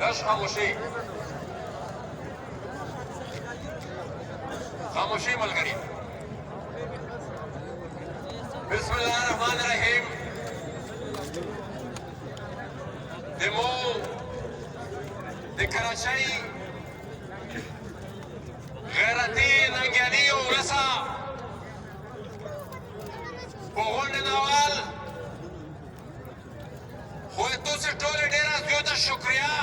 لږ خاموشي خاموشي ملګري بسم الله الرحمن الرحیم دمو د کراچۍ غیرتي ننګیالي ولسه په غونډې ناول خو تاسې ټولې ډېره زیاته شکریه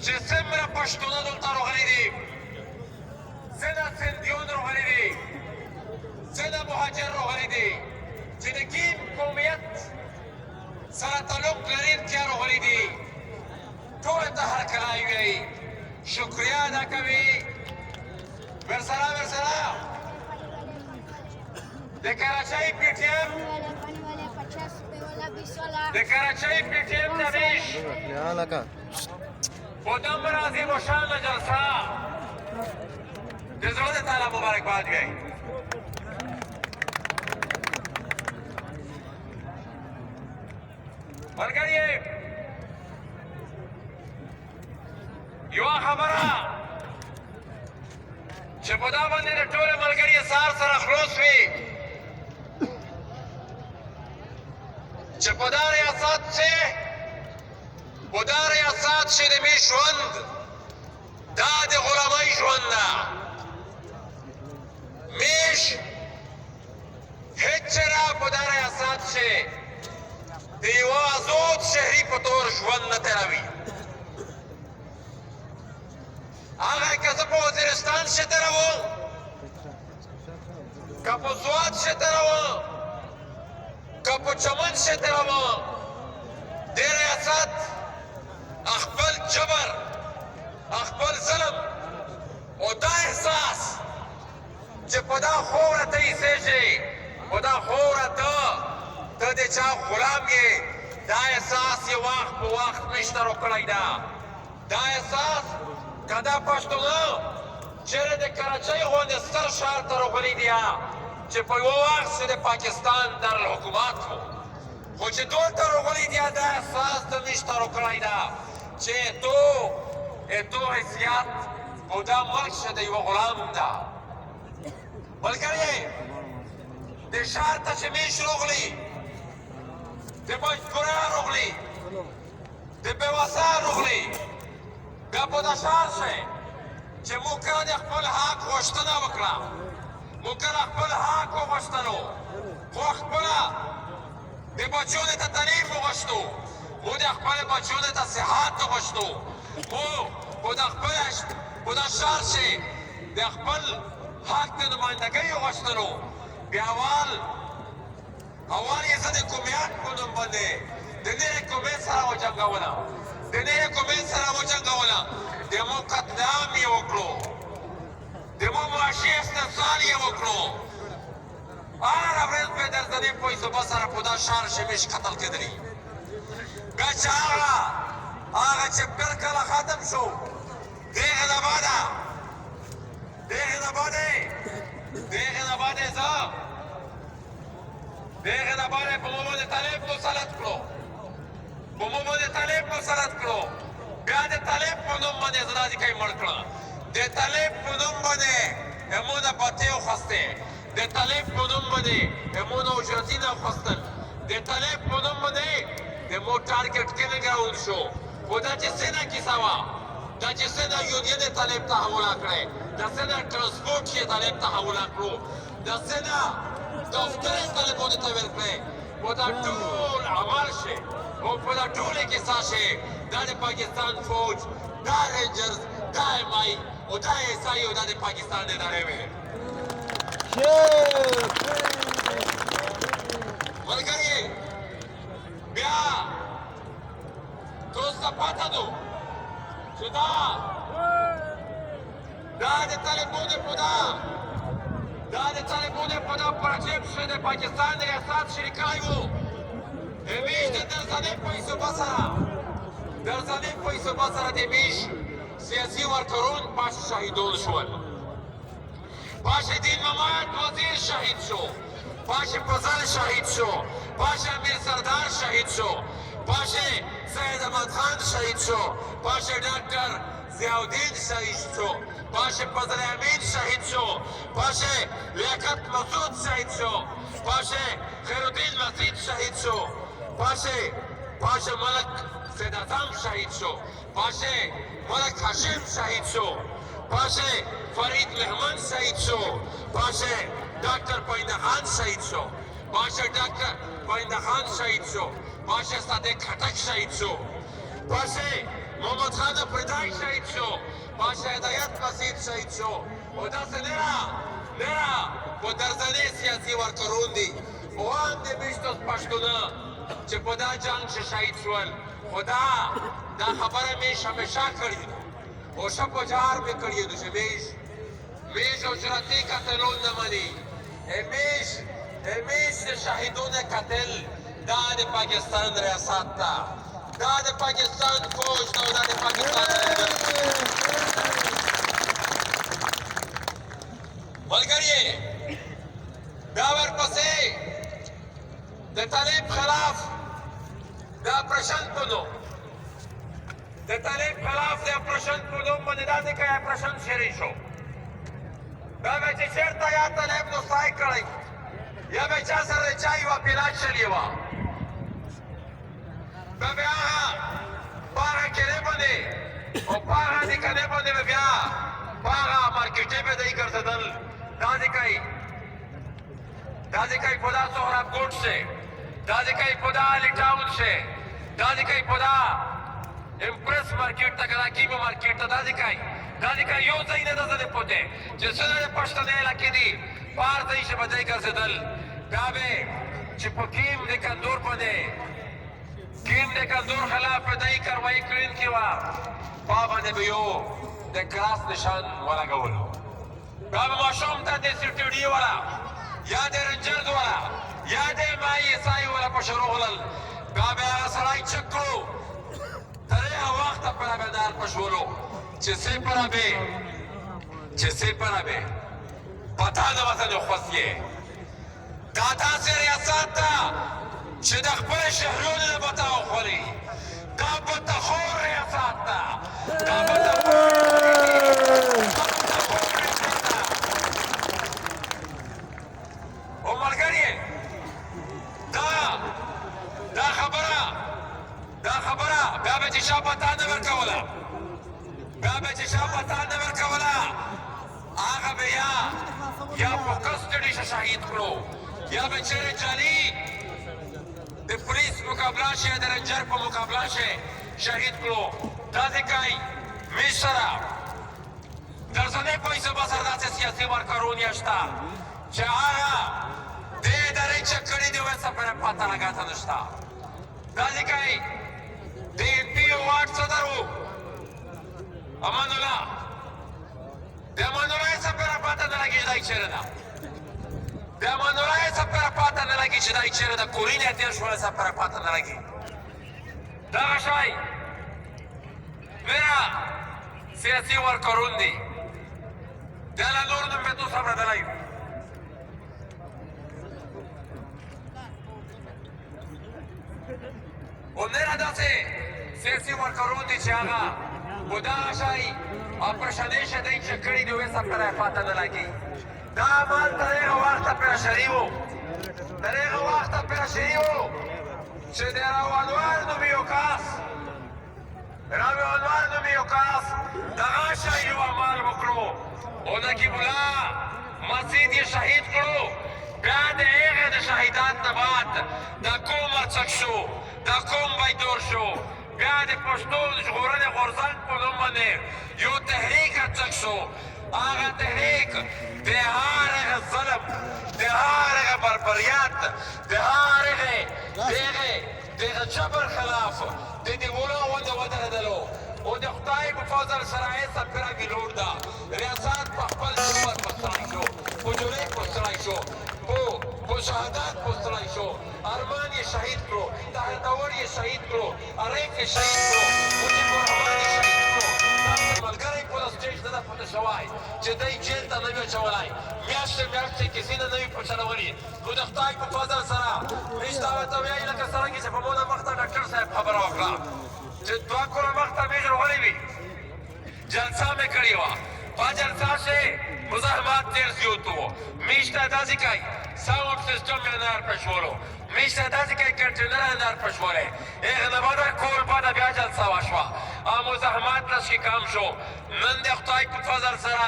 چې څومره پښتانه دلته راغلي دي څنګه سندیان راغلي دي څنګه مهاجر راغلي دي چې د کوم قومیت سره تعلق لرونکي راغلي دي ټولو ته هرکلی وایي شکریه ادا کوي ورسره د کراچۍ پی ټي ایم د کراچۍ پی ټي ایم درویش په دومره عظیم الشانه جلسه د زړه د تعالی مبارکباد وایي ملګري یوه خبره چې په دا باندې د ټولو ملګري سهار سره خلاص وي چې په دا ریاست چې د مې ژوند دا د غلامۍ ژوند ده میش هیڅ چېرې په دا ریاست چې د یوه آزاد شهري په طور ژوند نه تېروي هغه که زه په وزیرستان کې تېروم که په سوات کې تېروم که په چمن کې تېروم دې ریاست خپل جبر خپل ظلم او دا احساس چې په دا خوره ته ایسېږي په دا خوره ته د چا غلام یې دا احساس یې وخت په وخت مشترک کړی ده دا احساس که دا پښتانه چېرې د کراچۍ غوندې ستر ښار ته راغلي دي چې په یوه وخت کې د پاکستان دارالحکومت و خو چې دلته راغلي دي دا احساس ته مشترک کړی ده چې تو حیثیت په دا ملک کې د یوه غلام ده ملګري د ښار ته چې میش راغلي د مجبورۍ راغلي د بېوسه راغلي بیا په دا ښار شئ چې موږ کله د خپل حق غوښتنه وکړه موږ کله خپل حق وغوښتلو خو خپله د بچو د تکلیف وغوښتو موږ د خپلو بچو د صحت وغوښتو خو په دا ښار چې د خپل حق د نمایندګۍ وغوښتلو بیا اول یې زه د قومیت په نوم باندې د نوې قومیت سره وجنګولم د نوې قومیت سره وجنګولم د مو قتل عام یې وکړو د مو معاشي استحصال یې وکړو هره ورځ به درځنې پیسو سره په دا ښار کې میش قتل کېدلي بیا چې هغه چې بالکل ختم شو دغه نه بعده په مو باندې طالب مسلط کړو بیا د طالب په نوم باندې زه داسې کوي مړ کړه د طالب په نوم باندې مو نه پاتې وخوستې د طالب په نوم باندې مو نه اجرتي نه وخوستل د طالب په نوم باندې د مو ټارګټ کېدل راوند شو خو دا چې څنګه کیسه وه دا چې څنګه یونین یې طالب ته حواله کړی دا څنګه ټرانسپورټ یې طالب ته حواله کړو دا څنګه دفتر یې طالبانو ته ورکړی په دا ټول عمل شي او په دا ټولې کیسه شي دا د پاکستان فوج دا رینجرز دا MI او دا SI او دا د پاکستان ادارې وې ملګري بیا تاسو ته پته ده چې دا د طالبانو په دا پروجیکټ چې د پاکستان ریاست شریکای وو میش د درځنې پیسو سره د میش سیاسي ورکرون پاش شهیدان شول پاش دین محمد وزیر شهید شو پاش فضل شهید شو پاش امیر سردار شهید شو پاش سید امداد خان شهید شو، باشه ډاکټر ضیاءالدین شهید شو، باشه فضل امین شهید شو، باشه لیاقت مسعود شهید شو، باشه خیرالدین مسعود شهید شو، باشه ملک سید اعظم شهید شو، باشه ملک هاشم شهید شو، باشه فرید مهمن شهید شو، باشه ډاکټر پاینده خان شهید شو، باشه ډاکټر پاینده خان شهید شو، باشه صادق خټک شهید شو، باشه محمد خان پردای شهید شو، باشه هدایت مسعود شهید شو. او داسې نه په درځنې سیاسي ورکرون دي وان د بیشتوس پښتونه چې په دا جنګ کې شهید شول. خو دا خبره میش همیشه کړې او ښه په جار مې کړې ده چې میش او شرطي قتلون نه مني. همیش د شهیدونه قتل دا د پاکستان ریاست ده، دا د پاکستان فوج ده او دا د پاکستان ملګریې. بیا ورپسې د طالب خلاف د اپریشن په نوم باندې داسې کوي اپریشن شروع شو. بیا به چې چېرته یا طالب نوسای کړی یا به چا سره د چا یوه پیلا چلې وه، بیا په هغه کلې باندې او په هغه نکلې باندې به بیا په هغه مارکېټې به دی ګرځېدل. داسې کوي په دا سهراب کوټ سے، داسې کوي په دا علی ټاون سے، داسې کوي په دا امپریس مارکیټ ته کراچي په مارکیټ ته داسې کوي یو ځای نه ده زده پوتې چې څه د پښتنې علاقې دي پار ځای چې به دی ګرځېدل. بیا به چې په کیم د کندور خلاف به دی کاروایي کړونکې وه، پا باندې به یو د کراس نشان ولګولو. بیا به ماشوم ته د سټیډي والا یا د رنجرز والا یا د مایع سای والا په شروع غلل. بیا به هغه سړی چک کړو تر هغه وخته پورې به دار په شولو چې څه پره به پتا د وطن خوښ یې. دا داسې ریاست ده چې د خپلو شهرونو نه بته وخوري. دا بتخور ریاست ده، دا او ملګریې دا خبره بیا به چې شا پتا نه ورکوله هغه به یا په کسټډي شهید کړو یا به چېرې جعلي د پولیس مقابله شي یا د رنجر په مقابله شي شهید کړو. داسې کوي میش سره درځنې پیسو به سره داسې سیاسي ورکرون یې شته چې هغه دې ادارې چک کړي دي ویسه پرې پته لګاته نشته. داسې کوي د پي او واټ صدر و امان الله، د امان الله یې څه پرې پته نه لګي چې دا چېرې ده، د امان الله یې څه پرې پته نه لګي چې دا چېرې ده، کورین یې تېر شولی څه پرې پته نه لګي. دغه شی میرا سیاسي ورکرون دي دا لا نور نوم به تو اورېدلی او میرا داسې سیاسي ورکرون دي چې هغه خو دغه شی اپریشنې شدی چې کړي دي ویسه پرې پته نه لګي. دا عمل تر هغه وخته پرې شوي و چې د راوانوال نوم یو کس دغه شی یو عمل وکړو او نقیب الله مسجد یې شهید کړو. بیا د هغې د شهیدات نه بعد دا قوم ارڅک شو، دا قوم بیدور شو. بیا د پښتو د ژغورنې غورځنګ په نوم باندې یو تحریک ارڅک شو. هغه تحریک د هر هغه ظلم، د هر هغه بربریت، د هر هغې دغه جبر خلاف د دیوالو ونده ودرېدلو او د خدای په فضل سره یې سفره ویلوړ ده. ریاست په خپل جومات پوستلی شو، په جولۍ پوستلی شو، په شهادت پوستلی شو. ارمان یې شهید کړو، طاهر داور یې شهید کړو، عریف یې شهید کړو، مجیب الرحمن یې شهید کړو. داسې ملګری په سټیج نه ده پته شوی چې دی جیل ته نه وي اچولی، میاشتې کیسې نه وي پچلولي. نو د خدای په فضل سره موږ دا ورته وایي لکه څرنګه چې په مونه مخته ډاکټر صاحب خبره وکړه چې دوه کوره مخته میز روغلی وي جلسه مې کړې وه په جلسه کې مزاحمات ډېر زیات وو میز ته داسې کوي ساوند سیسټم یې نار پشولو میز ته داسې کوي کنټینر یې نار پشولی هغه نه بعده کور بعده بیا جلسه وشوه او مزاحمات لږ کم شو نن د خدای په فضل سره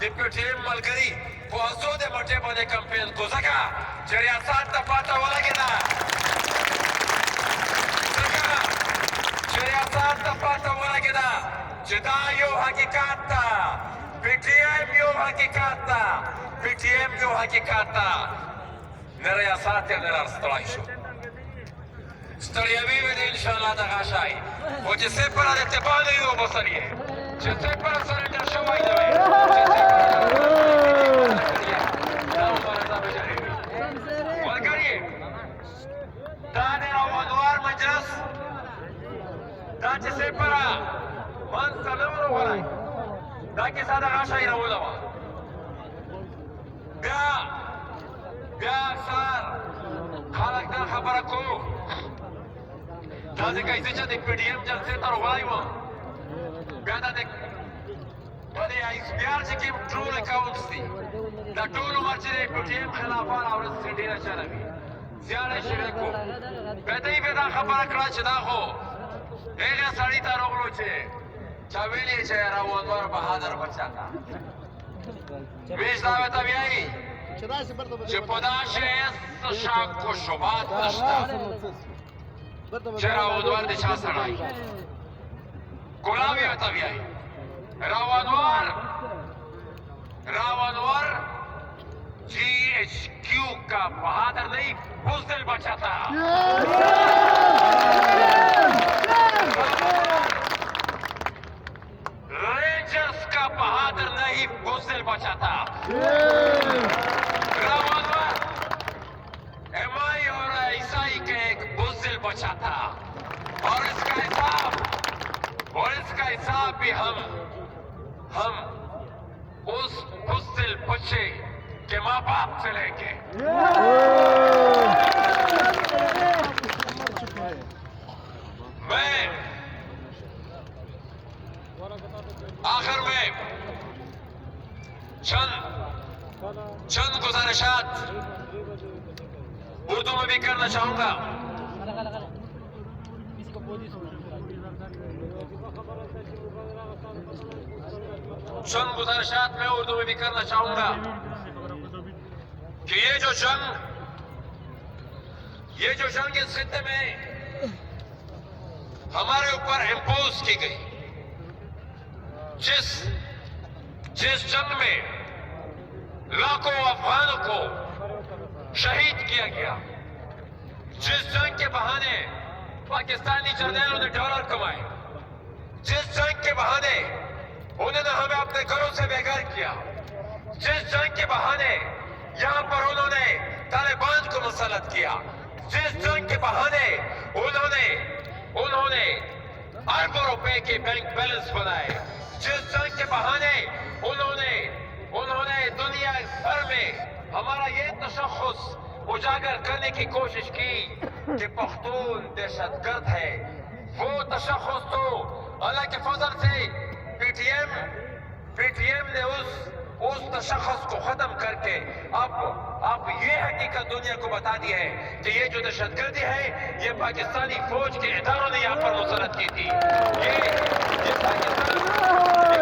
د پی ټي ایم ملګري په اسو د مټې باندې کمپین کو ځکه چې ریاست ته پاته ولګېده ریاست ته پاته ولګېده چې دا یو حقیقت ده پی ټي ایم یو حقیقت ده پی ټي ایم یو حقیقت ده نه ریاست یې نه راستړی شو ستړیاوي وې د انشاءالله دغه شی خو چې سپره د اتباع نه یو وبسل یې چې سپره سرنډر شوی نه وی ملګري دا د روانوار مجلس دا چې سپره منځ ته نه وروغلی دا کیسه دغه شی راوله وه بیا اکثر خلک دا خبره کو دا ځکه چې د پی ډي ایم جلسې ته راغلی وم بیا دا د ایس پي آر چې کوم ټول اکاونټس دي دا ټول عمر چې د پی ټي ایم خلافان اورس کې ډېره چلوي زیان یې شریک وو بیا دوی بیا دا خبره کړه چې دا خو هغه سړي ته راغلو چې چا ویلې چې راوندوار بهادر بچا تا ویش دا ورته وایي چې په دا شی هېڅ شک و شبهات نشته چې راوندوار د چا سړی ګلاب یې ورته وایي راونوار جی ایچ کیو کا بہادر نہیں بزدل بچا تھا رینجرز کا بہادر نہیں بزدل بچا تھا راونوار ایم آئی اور عیسائی کا ایک بزدل بچا تھا اور اس کا حساب بھی ہم اس بزدل بچے کے ماں باپ سے لیں گے میں آخر میں چند گزارشات اردو میں بھی کرنا چاہوں گا چند گزارشات میں اردو میں بھی کرنا چاہوں گا کہ یہ جو جنگ اس خطے میں ہمارے اوپر امپوز کی گئی جس جنگ میں لاکھوں افغانوں کو شہید کیا گیا جس جنگ کے بہانے پاکستانی جرنیلوں نے ڈالر کمائے جس جنگ کے بہانے انہوں نے ہمیں اپنے گھروں سے بے گھر کیا جس جنگ کے بہانے یہاں پر انہوں نے طالبان کو مسلط کیا جس جنگ کے بہانے انہوں نے اربوں روپے کے بینک بیلنس بنائے جس جنگ کے بہانے انہوں نے دنیا بھر میں ہمارا یہ تشخص اجاگر کرنے کی کوشش کی کہ پختون دہشت گرد ہے وہ تشخص تو اللہ کے فضل سے پی ٹی ایم نے اس تشخص کو ختم کر کے اب یہ حقیقت دنیا کو بتا دی ہے کہ یہ جو دہشت گردی ہے یہ پاکستانی فوج کے اداروں نے یہاں پر مسلط کی تھی یہ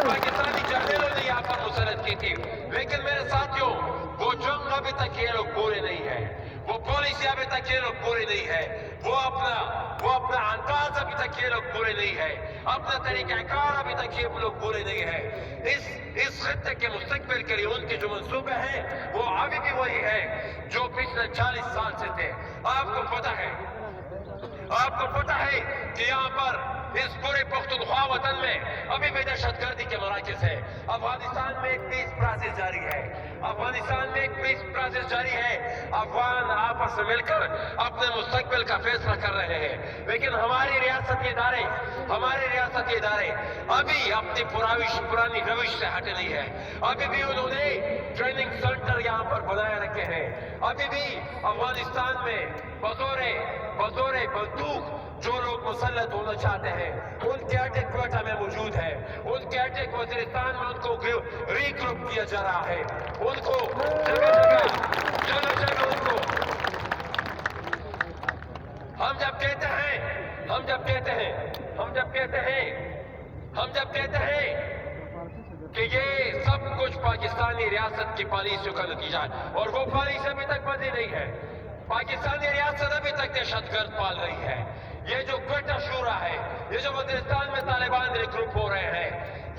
پاکستانی جرنیلوں نے یہاں پر مسلط کی تھی لیکن میرے ساتھیوں وہ جنگ ابھی تک یہ لوگ پورے نہیں ہے وہ پالیسی ابھی تک یہ لوگ پورے نہیں ہے وہ اپنا انداز ابھی تک یہ لوگ پورے نہیں ہے اپنا طریقہ کار ابھی تک یہ لوگ پورے نہیں ہے اس خطے کے مستقبل کے لیے ان کے جو منصوبے ہیں وہ ابھی بھی وہی ہے جو پچھلے 40 سال سے تھے آپ کو پتہ ہے کہ یہاں پر اس پورے پختونخوا وطن میں ابھی بھی دہشت گردی کے مراکز ہے افغانستان میں ایک پیس پروسیس جاری ہے افغان آپس میں مل کر اپنے مستقبل کا فیصلہ کر رہے ہیں لیکن ہمارے ریاستی ادارے ابھی اپنی پرانی روش سے ہٹے نہیں ہے ابھی بھی انہوں نے ٹریننگ سینٹر یہاں پر بنائے رکھے ہیں ابھی بھی افغانستان میں بطور بندوق جو لوگ مسلط ہونا چاہتے ہیں ان کے اٹیک کوئٹہ میں موجود ہے، ان کے اٹیک وزیرستان میں ان کو ریگروپ کیا جا رہا ہے، ان کو جگہ جگہ ان کو ہم جب کہتے ہیں کہ یہ سب کچھ پاکستانی ریاست کی پالیسیوں کا نتیجہ ہے، اور وہ پالیسی ابھی تک بندی نہیں ہے۔ پاکستانی ریاست ابھی تک دہشت گرد پال رہی ہے۔ یہ جو کوئٹہ شورا ہے، یہ جو وزیرستان میں طالبان ریگروپ ہو رہے ہیں،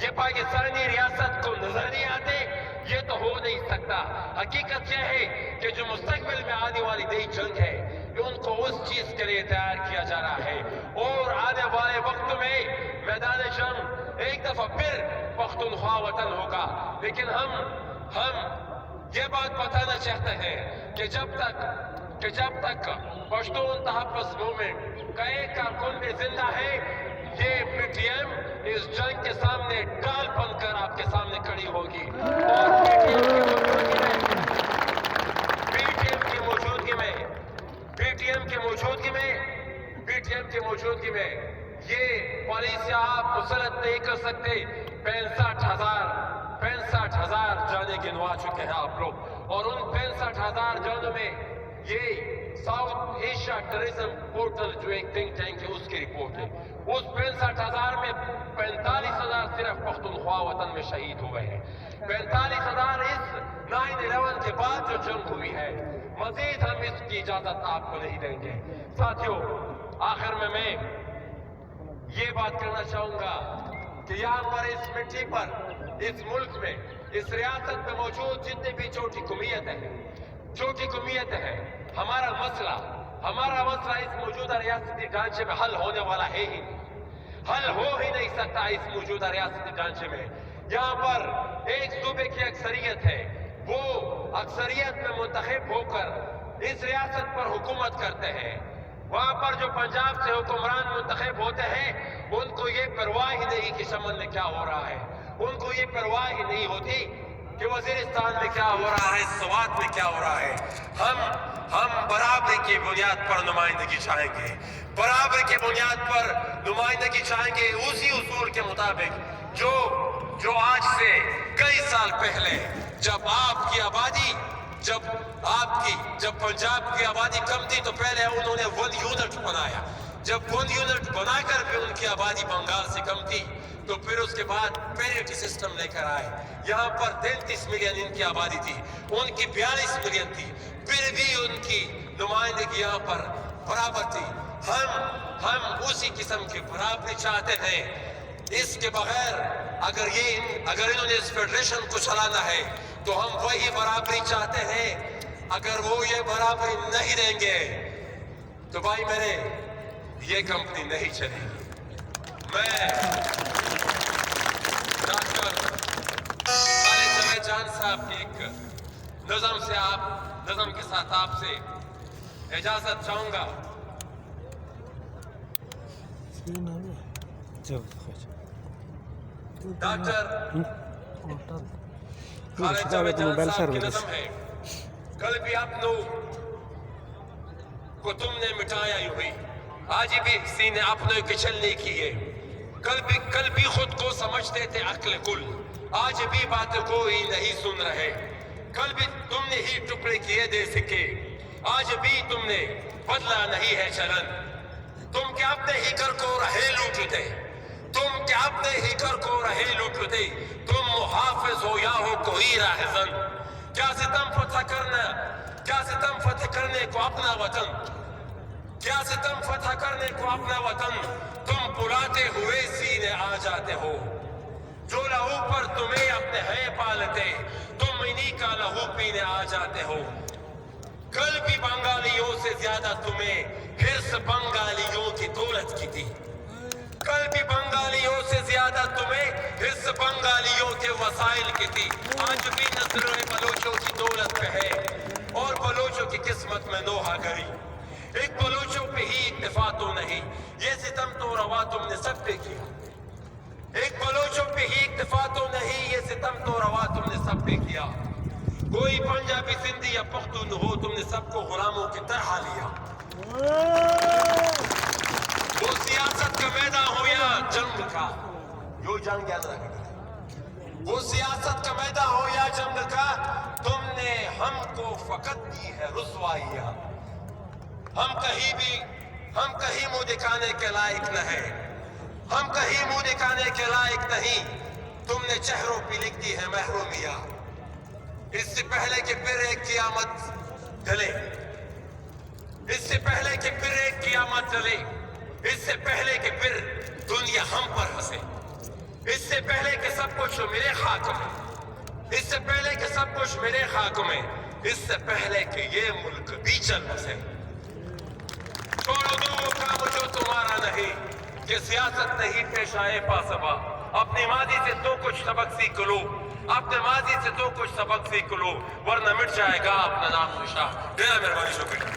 یہ پاکستانی ریاست کو نظر نہیں آتے، یہ تو ہو نہیں سکتا۔ حقیقت یہ ہے کہ جو مستقبل میں آنے والی نئی جنگ ہے، ان کو اس چیز کے لیے تیار کیا جا رہا ہے، اور آنے والے وقت میں میدان جنگ ایک دفعہ پھر پختونخوا وطن ہوگا۔ لیکن ہم یہ بات بتانا چاہتے ہیں کہ جب تک پشتون تحفظ موومنٹ کا ایک کارکن بھی زندہ ہے، یہ پی ٹی ایم اس جنگ کے سامنے ڈال بن کر آپ کے سامنے کھڑی ہوگی، اور پی ٹی ایم کی موجودگی میں یہ پالیسیاں آپ مسلط نہیں کر سکتے۔ 65,000 جانے گنوا چکے ہیں آپ لوگ، اور ان 65,000 جانوں میں یہ ساؤتھ ایشیا ٹورزم پورٹل جو ایک تھنک ٹینک ہے اس کی رپورٹ ہے، اس 65,000 میں 45,000 صرف پختونخوا وطن میں شہید ہوئے ہیں۔ 45,000 اس 9/11 کے بعد جو جنگ ہوئی ہے، مزید ہم اس کی اجازت آپ کو نہیں دیں گے۔ ساتھیوں، آخر میں یہ بات کرنا چاہوں گا کہ یہاں پر اس مٹی پر، اس ملک میں، اس ریاست میں موجود جتنے بھی چھوٹی قومیتیں ہیں، ہمارا مسئلہ اس موجودہ ریاستی ڈھانچے میں حل ہونے والا ہے ہی نہیں، حل ہو ہی نہیں سکتا اس موجودہ ریاستی ڈھانچے میں۔ یہاں پر ایک صوبے کی اکثریت ہے، وہ اکثریت میں منتخب ہو کر اس ریاست پر حکومت کرتے ہیں۔ وہاں پر جو پنجاب سے حکمران منتخب ہوتے ہیں، ان کو یہ پرواہ ہی نہیں کہ شمال میں کیا ہو رہا ہے، ان کو یہ پرواہ ہی نہیں ہوتی کہ وزیرستان میں کیا ہو رہا ہے، سوات میں کیا ہو رہا ہے۔ ہم برابری کی بنیاد پر نمائندگی چاہیں گے، برابری کی بنیاد پر نمائندگی چاہیں گے، اسی اصول کے مطابق جو آج سے کئی سال پہلے جب پنجاب کی آبادی کم تھی تو پہلے انہوں نے 1 یونٹ بنایا، جب 1 یونٹ بنا کر بھی ان کی آبادی بنگال سے کم تھی تو پھر اس کے بعد پیریٹی سسٹم لے کر آئے۔ یہاں پر 33 ملین ان کی آبادی تھی، ان کی 42 ملین تھی، پھر بھی ان کی نمائندگی یہاں پر برابر تھی۔ ہم اسی قسم کی برابری چاہتے ہیں۔ اس کے بغیر اگر انہوں نے اس فیڈریشن کو چلانا ہے تو ہم وہی برابری چاہتے ہیں۔ اگر وہ یہ برابری نہیں دیں گے تو بھائی میرے، یہ کمپنی نہیں چلے گی۔ میں ڈاکٹر خالد جاوید جان صاحب کی ایک نظم کے ساتھ آپ سے اجازت چاہوں گا۔ ڈاکٹر خالد جاوید جان صاحب کی نظم ہے، کل بھی اپنوں کو تم نے مٹایا یوں ہی، آج بھی سینے اپنوں کے چلنے کیے، کل بھی خود کو سمجھتے تھے عقل کل، آج بھی بات کوئی نہیں سن رہے، کل بھی تم نے ہی ٹکڑے کیے دے سکے، آج بھی تم نے بدلا نہیں ہے چلن، تم کیا اپنے ہی گھر کو رہے لوٹتے، تم کیا اپنے ہی گھر کو رہے لوٹتے، تم محافظ ہو یا ہو کوئی راہزن، کیا ستم فتح کرنے کو اپنا وطن، کیا ستم فتح کرنے کو اپنا وطن، تم بلاتے ہوئے سینے آ جاتے ہو، جو لہو پر تمہیں اپنے ہیں پالتے، تم انہی کا لہو پینے آ جاتے ہو، کل بھی بنگالیوں سے زیادہ تمہیں حرص بنگالیوں کی دولت کی تھی، کل بھی بنگالیوں سے زیادہ تمہیں حرص بنگالیوں کے وسائل کی تھی، آج بھی نظر بلوچوں کی دولت پہ ہے، اور بلوچوں کی قسمت میں نوحہ گری، ایک بلوچوں پہ ہی اکتفا تو نہیں، یہ ستم تو روا تم نے سب پہ کیا، ایک بلوچوں پہ ہی اکتفا تو نہیں، یہ ستم تو روا تم نے سب پہ کیا، کوئی پنجابی سندھی یا پختون ہو تم نے سب کو غلاموں کی طرح لیا، وہ سیاست کا میدان ہو یا جنگ کا، یوں جنگ یاد رکھیں، وہ سیاست کا میدان ہو یا جنگ کا، تم نے ہم کو فقط دی ہے رسوائیاں، ہم کہیں منہ دکھانے کے لائق نہیں، ہم کہیں منہ دکھانے کے لائق نہیں، تم نے چہروں پہ لکھ دی ہے محرومیاں، اس سے پہلے کہ پھر ایک قیامت ڈھلے، اس سے پہلے کہ پھر ایک قیامت ڈھلے، اس سے پہلے کہ پھر دنیا ہم پر ہنسے، اس سے پہلے کہ سب کچھ میرے خاک میں، اس سے پہلے کہ سب کچھ میرے خاک میں، اس سے پہلے کہ یہ ملک بھی چل بسے، چھوڑو دو وہ کام جو تمہارا نہیں، کہ سیاست نہیں پیش آئے پاسبا، اپنی ماضی سے تو کچھ سبق سیکھ لو، اپنے ماضی سے تو کچھ سبق سیکھ لو، ورنہ مٹ جائے گا اپنا نام نشان۔ ڈیرہ مہربانی شکریہ۔